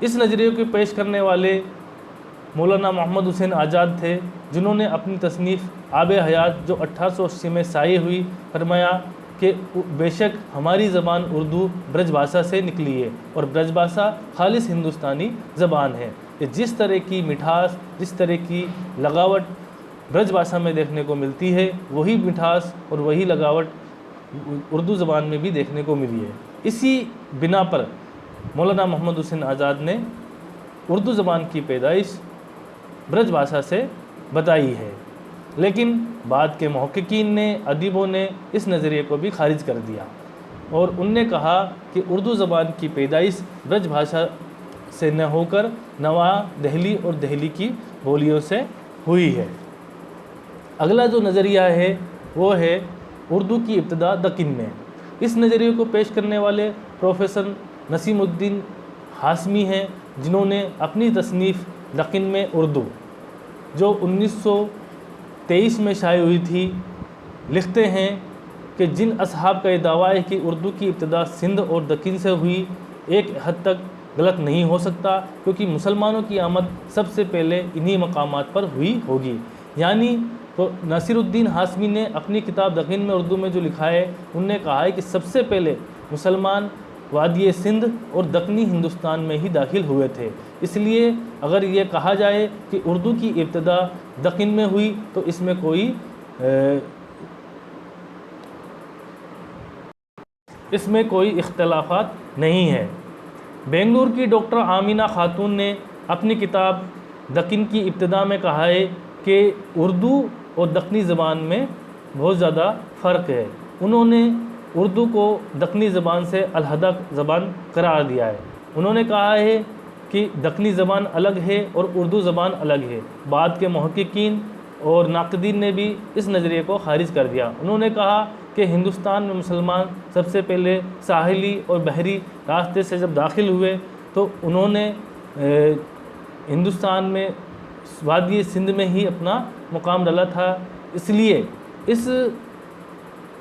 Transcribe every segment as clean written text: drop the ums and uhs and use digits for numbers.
اس نظریے کو پیش کرنے والے مولانا محمد حسین آزاد تھے، جنہوں نے اپنی تصنیف آب حیات جو 1880 میں شائع ہوئی فرمایا کہ بے شک ہماری زبان اردو برج بھاشا سے نکلی ہے اور برج بھاشا خالص ہندوستانی زبان ہے، کہ جس طرح کی مٹھاس، جس طرح کی لگاوٹ برج بھاشا میں دیکھنے کو ملتی ہے، وہی مٹھاس اور وہی لگاوٹ اردو زبان میں بھی دیکھنے کو ملی ہے۔ اسی بنا پر مولانا محمد حسین آزاد نے اردو زبان کی پیدائش برج بھاشا سے بتائی ہے، لیکن بعد کے محققین نے، ادیبوں نے اس نظریے کو بھی خارج کر دیا اور ان نے کہا کہ اردو زبان کی پیدائش برج بھاشا سے نہ ہو کر نوا دہلی اور دہلی کی بولیوں سے ہوئی ہے۔ اگلا جو نظریہ ہے وہ ہے اردو کی ابتدا دکن میں۔ اس نظریے کو پیش کرنے والے پروفیسر نسیم الدین ہاشمی ہیں، جنہوں نے اپنی تصنیف دکن میں اردو جو 1923 میں شائع ہوئی تھی لکھتے ہیں کہ جن اصحاب کا یہ دعویٰ ہے کہ اردو کی ابتدا سندھ اور دکن سے ہوئی، ایک حد تک غلط نہیں ہو سکتا، کیونکہ مسلمانوں کی آمد سب سے پہلے انہی مقامات پر ہوئی ہوگی۔ یعنی تو نصیر الدین ہاشمی نے اپنی کتاب دکن میں اردو میں جو لکھا ہے، انہوں نے کہا ہے کہ سب سے پہلے مسلمان وادی سندھ اور دکنی ہندوستان میں ہی داخل ہوئے تھے۔ اس لیے اگر یہ کہا جائے کہ اردو کی ابتدا دکن میں ہوئی تو اس میں کوئی اختلافات نہیں ہے۔ بنگلور کی ڈاکٹر آمینہ خاتون نے اپنی کتاب دکن کی ابتدا میں کہا ہے کہ اردو اور دکنی زبان میں بہت زیادہ فرق ہے۔ انہوں نے اردو کو دکنی زبان سے علیحدہ زبان قرار دیا ہے۔ انہوں نے کہا ہے کہ دکنی زبان الگ ہے اور اردو زبان الگ ہے۔ بعد کے محققین اور ناقدین نے بھی اس نظریے کو خارج کر دیا۔ انہوں نے کہا کہ ہندوستان میں مسلمان سب سے پہلے ساحلی اور بحری راستے سے جب داخل ہوئے تو انہوں نے ہندوستان میں وادی سندھ میں ہی اپنا مقام ڈالا تھا۔ اس لیے اس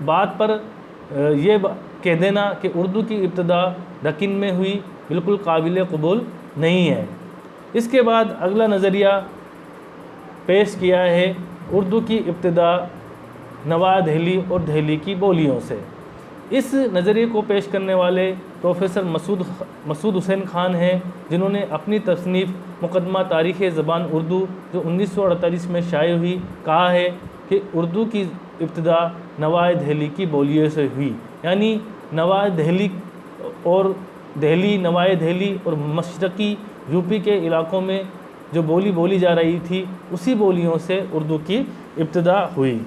بات پر یہ کہہ دینا کہ اردو کی ابتدا دکن میں ہوئی بالکل قابل قبول نہیں ہے۔ اس کے بعد اگلا نظریہ پیش کیا ہے اردو کی ابتدا نوا دہلی اور دہلی کی بولیوں سے۔ اس نظریے کو پیش کرنے والے پروفیسر مسعود حسین خان ہیں، جنہوں نے اپنی تصنیف مقدمہ تاریخ زبان اردو جو 1948 میں شائع ہوئی کہا ہے کہ اردو کی ابتدا نوائے دہلی کی بولیوں سے ہوئی۔ یعنی نوائے دہلی اور دہلی، نوائے دہلی اور مشرقی یو پی کے علاقوں میں جو بولی بولی جا رہی تھی اسی بولیوں سے اردو کی ابتدا ہوئی۔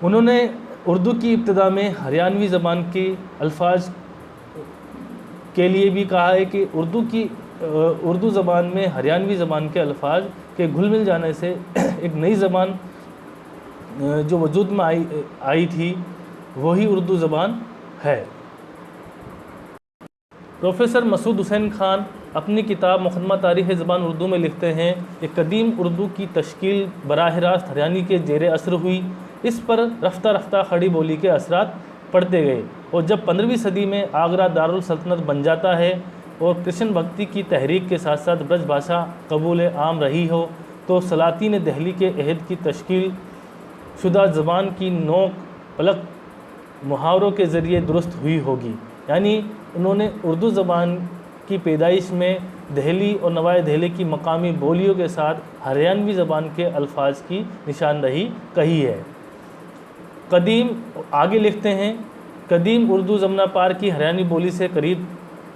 انہوں نے اردو کی ابتدا میں ہریانوی زبان کے الفاظ کے لیے بھی کہا ہے کہ اردو زبان میں ہریانوی زبان کے الفاظ کے گھل مل جانے سے ایک نئی زبان جو وجود میں آئی تھی وہی اردو زبان ہے۔ پروفیسر مسعود حسین خان اپنی کتاب مقدمہ تاریخ زبان اردو میں لکھتے ہیں کہ قدیم اردو کی تشکیل براہ راست ہریانوی کے زیر اثر ہوئی۔ اس پر رفتہ رفتہ کھڑی بولی کے اثرات پڑتے گئے اور جب 15ویں صدی میں آگرہ دارالسلطنت بن جاتا ہے اور کرشن بھکتی کی تحریک کے ساتھ ساتھ برج بھاشا قبول عام رہی ہو تو سلاطین دہلی کے عہد کی تشکیل شدہ زبان کی نوک پلک محاوروں کے ذریعے درست ہوئی ہوگی۔ یعنی انہوں نے اردو زبان کی پیدائش میں دہلی اور نوائے دہلی کی مقامی بولیوں کے ساتھ ہریانوی زبان کے الفاظ کی نشاندہی کہی ہے۔ آگے لکھتے ہیں قدیم اردو زمنہ پار کی ہریانوی بولی سے قریب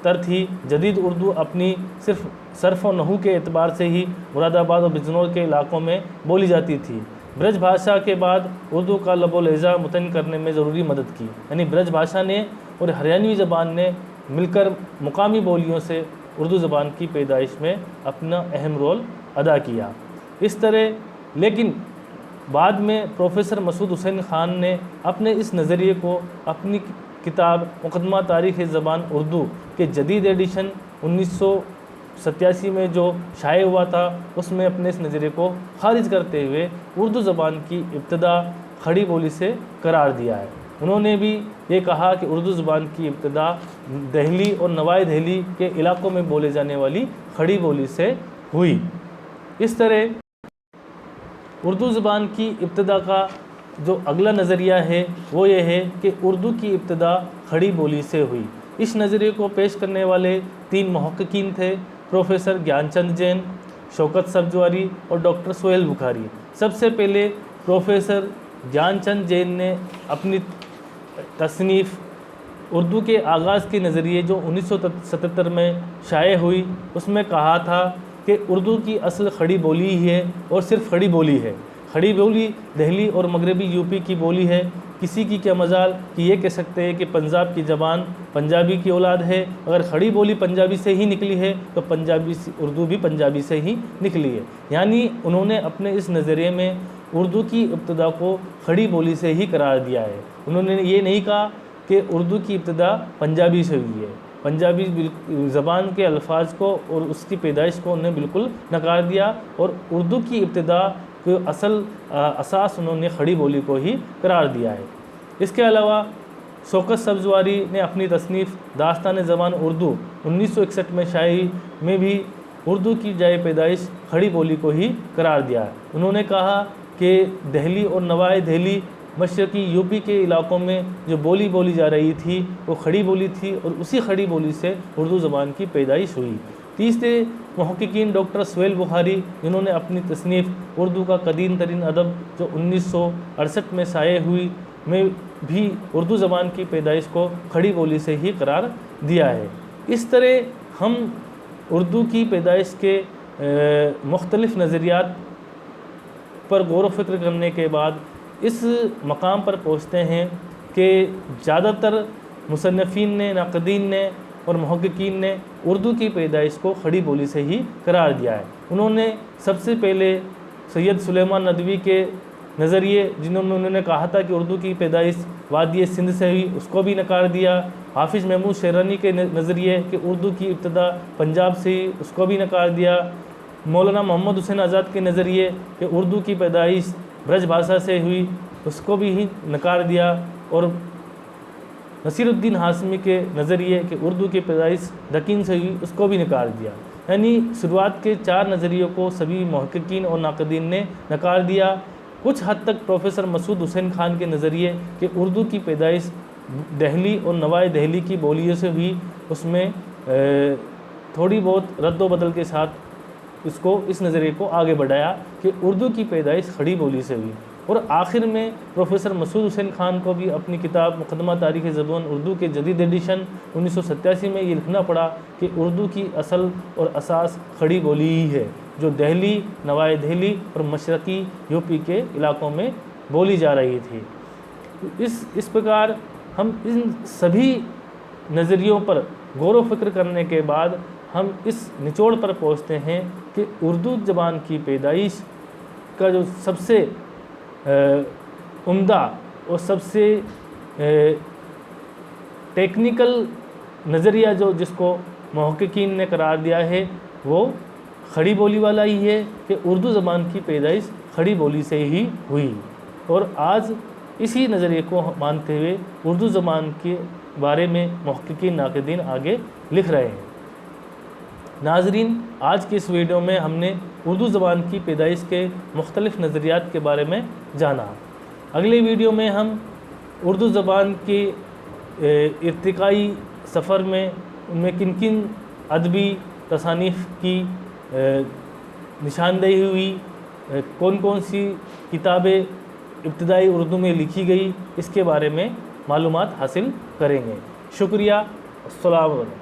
تر تھی۔ جدید اردو اپنی صرف صرف و نحو کے اعتبار سے ہی مراد آباد اور بجنور کے علاقوں میں بولی جاتی تھی۔ برج بھاشا کے بعد اردو کا لب و لہجہ متعین کرنے میں ضروری مدد کی، یعنی برج بھاشا نے اور ہریانوی زبان نے مل کر مقامی بولیوں سے اردو زبان کی پیدائش میں اپنا اہم رول ادا کیا۔ اس طرح لیکن بعد میں پروفیسر مسعود حسین خان نے اپنے اس نظریے کو اپنی کتاب مقدمہ تاریخ زبان اردو کے جدید ایڈیشن 1987 میں جو شائع ہوا تھا اس میں اپنے اس نظریے کو خارج کرتے ہوئے اردو زبان کی ابتدا کھڑی بولی سے قرار دیا ہے۔ انہوں نے بھی یہ کہا کہ اردو زبان کی ابتدا دہلی اور نوائی دہلی کے علاقوں میں بولے جانے والی کھڑی بولی سے ہوئی۔ اس طرح اردو زبان کی ابتدا کا جو اگلا نظریہ ہے وہ یہ ہے کہ اردو کی ابتدا کھڑی بولی سے ہوئی۔ اس نظریے کو پیش کرنے والے 3 محققین تھے، پروفیسر گیان چند جین، شوکت سبزواری اور ڈاکٹر سہیل بخاری۔ سب سے پہلے پروفیسر گیان چند جین نے اپنی تصنیف اردو کے آغاز کے نظریے جو 1977 میں شائع ہوئی، اس میں کہا تھا کہ اردو کی اصل کھڑی بولی ہی ہے اور صرف کھڑی بولی ہے۔ کھڑی بولی دہلی اور مغربی یوپی کی بولی ہے۔ کسی کی کیا مجال کہ یہ کہہ سکتے ہیں کہ پنجاب کی زبان پنجابی کی اولاد ہے۔ اگر کھڑی بولی پنجابی سے ہی نکلی ہے تو اردو بھی پنجابی سے ہی نکلی ہے۔ یعنی انہوں نے اپنے اس نظریے میں اردو کی ابتدا کو کھڑی بولی سے ہی قرار دیا ہے۔ انہوں نے یہ نہیں کہا کہ اردو کی ابتدا پنجابی سے ہوئی ہے۔ پنجابی زبان کے الفاظ کو اور اس کی پیدائش کو انہوں نے بالکل نکار دیا، اور اردو کی ابتدا کو اصل اساس انہوں نے کھڑی بولی کو ہی قرار دیا ہے۔ اس کے علاوہ شوکت سبزواری نے اپنی تصنیف داستان زبان اردو 1961 میں شائع میں بھی اردو کی جائے پیدائش کھڑی بولی کو ہی قرار دیا ہے۔ انہوں نے کہا کہ دہلی اور نوائی دہلی مشرقی یوپی کے علاقوں میں جو بولی جا رہی تھی وہ کھڑی بولی تھی، اور اسی کھڑی بولی سے اردو زبان کی پیدائش ہوئی۔ تیسرے محققین ڈاکٹر سہیل بخاری، جنہوں نے اپنی تصنیف اردو کا قدیم ترین ادب جو 1968 میں شائع ہوئی میں بھی اردو زبان کی پیدائش کو کھڑی بولی سے ہی قرار دیا ہے۔ اس طرح ہم اردو کی پیدائش کے مختلف نظریات پر غور و فکر کرنے کے بعد اس مقام پر پہنچتے ہیں کہ زیادہ تر مصنفین نے، ناقدین نے اور محققین نے اردو کی پیدائش کو کھڑی بولی سے ہی قرار دیا ہے۔ انہوں نے سب سے پہلے سید سلیمان ندوی کے نظریے، انہوں نے کہا تھا کہ اردو کی پیدائش وادی سندھ سے ہوئی، اس کو بھی نکار دیا۔ حافظ محمود شیرانی کے نظریے کہ اردو کی ابتدا پنجاب سے ہی، اس کو بھی نکار دیا۔ مولانا محمد حسین آزاد کے نظریے کہ اردو کی پیدائش برج بھاشا سے ہوئی، اس کو بھی ہی نکار دیا۔ اور نصیر الدین ہاشمی کے نظریے کہ اردو کی پیدائش دکن سے ہوئی، اس کو بھی نکار دیا۔ یعنی شروعات کے 4 نظریوں کو سبھی محققین اور ناقدین نے نکار دیا۔ کچھ حد تک پروفیسر مسعود حسین خان کے نظریے کہ اردو کی پیدائش دہلی اور نوائی دہلی کی بولیوں سے ہوئی، اس میں تھوڑی بہت رد و بدل کے ساتھ اس نظریے کو آگے بڑھایا کہ اردو کی پیدائش کھڑی بولی سے ہوئی۔ اور آخر میں پروفیسر مسعود حسین خان کو بھی اپنی کتاب مقدمہ تاریخ زبان اردو کے جدید ایڈیشن 1987 میں یہ لکھنا پڑا کہ اردو کی اصل اور اساس کھڑی بولی ہی ہے، جو دہلی، نوائی دہلی اور مشرقی یوپی کے علاقوں میں بولی جا رہی تھی۔ اس پرکار ہم ان سبھی نظریوں پر غور و فکر کرنے کے بعد ہم اس نچوڑ پر پہنچتے ہیں کہ اردو زبان کی پیدائش کا جو سب سے عمدہ اور سب سے ٹیکنیکل نظریہ جس کو محققین نے قرار دیا ہے وہ کھڑی بولی والا ہی ہے کہ اردو زبان کی پیدائش کھڑی بولی سے ہی ہوئی۔ اور آج اسی نظریے کو مانتے ہوئے اردو زبان کے بارے میں محققین ناقدین آگے لکھ رہے ہیں۔ ناظرین، آج کی اس ویڈیو میں ہم نے اردو زبان کی پیدائش کے مختلف نظریات کے بارے میں جانا۔ اگلی ویڈیو میں ہم اردو زبان کے ارتقائی سفر میں ان میں کن کن ادبی تصانیف کی نشاندہی ہوئی، کون کون سی کتابیں ابتدائی اردو میں لکھی گئی، اس کے بارے میں معلومات حاصل کریں گے۔ شکریہ، السلام علیکم۔